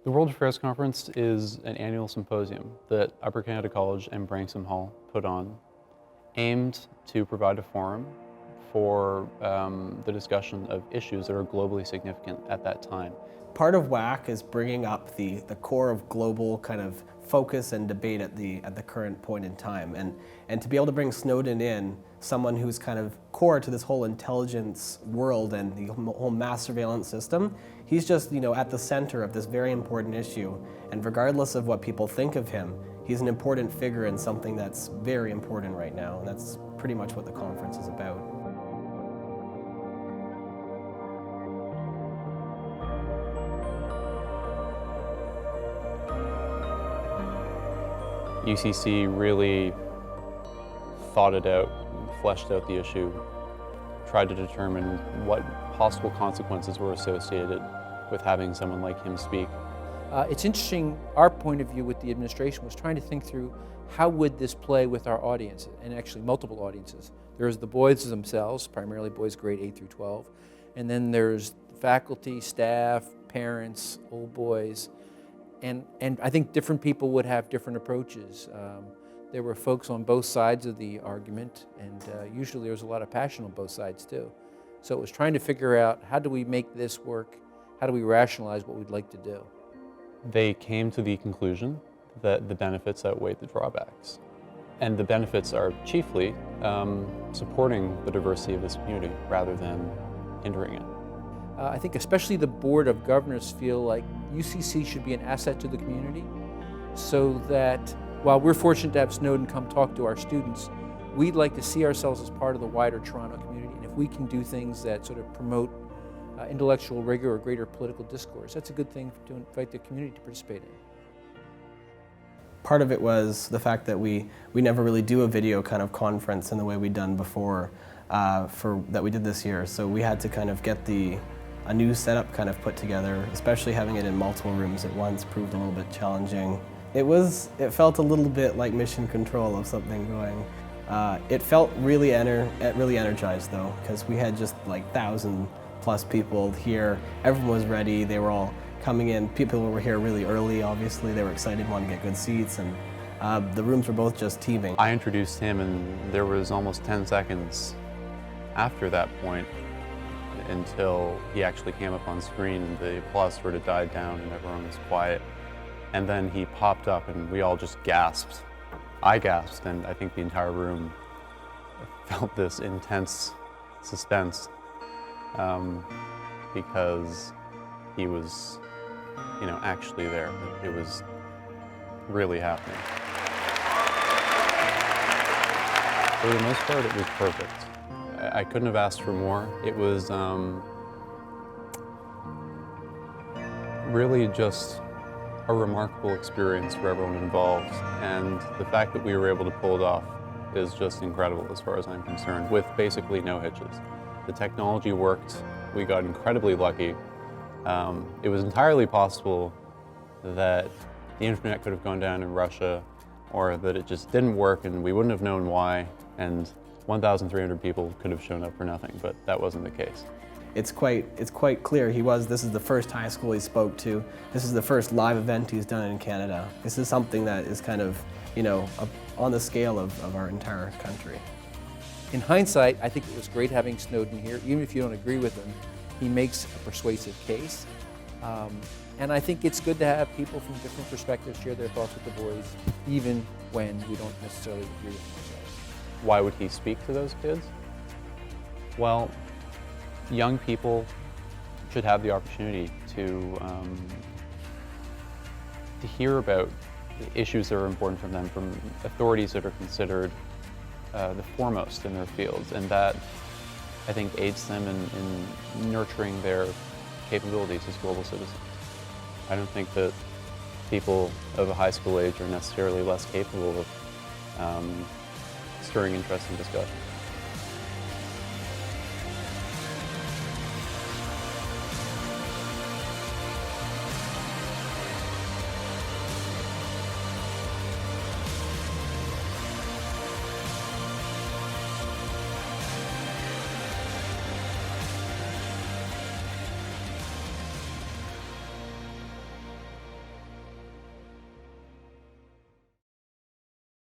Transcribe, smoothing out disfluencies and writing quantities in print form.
The World Affairs Conference is an annual symposium that Upper Canada College and Branksome Hall put on, aimed to provide a forum for the discussion of issues that are globally significant at that time. Part of WAC is bringing up the core of global kind of focus and debate at the current point in time, and to be able to bring Snowden in, someone who's kind of core to this whole intelligence world and the whole mass surveillance system. He's just, at the center of this very important issue, and regardless of what people think of him, he's an important figure in something that's very important right now, and that's pretty much what the conference is about. UCC really thought it out, fleshed out the issue, tried to determine what possible consequences were associated with having someone like him speak. It's interesting, our point of view with the administration was trying to think through how would this play with our audience, and actually multiple audiences. There's the boys themselves, primarily boys grade 8 through 12, and then there's faculty, staff, parents, old boys, and I think different people would have different approaches. There were folks on both sides of the argument, and usually there was a lot of passion on both sides too. So it was trying to figure out, how do we make this work? How do we rationalize what we'd like to do? They came to the conclusion that the benefits outweigh the drawbacks. And the benefits are chiefly supporting the diversity of this community rather than hindering it. I think especially the Board of Governors feel like UCC should be an asset to the community, so that while we're fortunate to have Snowden come talk to our students, we'd like to see ourselves as part of the wider Toronto community. And if we can do things that sort of promote intellectual rigor or greater political discourse, that's a good thing to invite the community to participate in. Part of it was the fact that we never really do a video kind of conference in the way we'd done before that we did this year. So we had to kind of get a new setup kind of put together, especially having it in multiple rooms at once proved a little bit challenging. It felt a little bit like mission control of something going. It felt really energized though, because we had just like 1,000+ people here. Everyone was ready. They were all coming in. People were here really early, obviously. They were excited, wanted to get good seats, and the rooms were both just teeming. I introduced him, and there was almost 10 seconds after that point until he actually came up on screen, and the applause sort of died down and everyone was quiet. And then he popped up and we all just gasped. I gasped, and I think the entire room felt this intense suspense because he was, actually there. It was really happening. For the most part, it was perfect. I couldn't have asked for more. It was really just a remarkable experience for everyone involved, and the fact that we were able to pull it off is just incredible as far as I'm concerned, with basically no hitches. The technology worked. We got incredibly lucky. It was entirely possible that the internet could have gone down in Russia, or that it just didn't work and we wouldn't have known why, and 1,300 people could have shown up for nothing, but that wasn't the case. It's quite clear this is the first high school he spoke to. This is the first live event he's done in Canada. This is something that is kind of, on the scale of our entire country. In hindsight, I think it was great having Snowden here. Even if you don't agree with him, he makes a persuasive case. And I think it's good to have people from different perspectives share their thoughts with the boys, even when we don't necessarily agree with them. Why would he speak to those kids? Well, young people should have the opportunity to hear about the issues that are important for them from authorities that are considered the foremost in their fields, and that, I think, aids them in nurturing their capabilities as global citizens. I don't think that people of a high school age are necessarily less capable of stirring interest in discussion.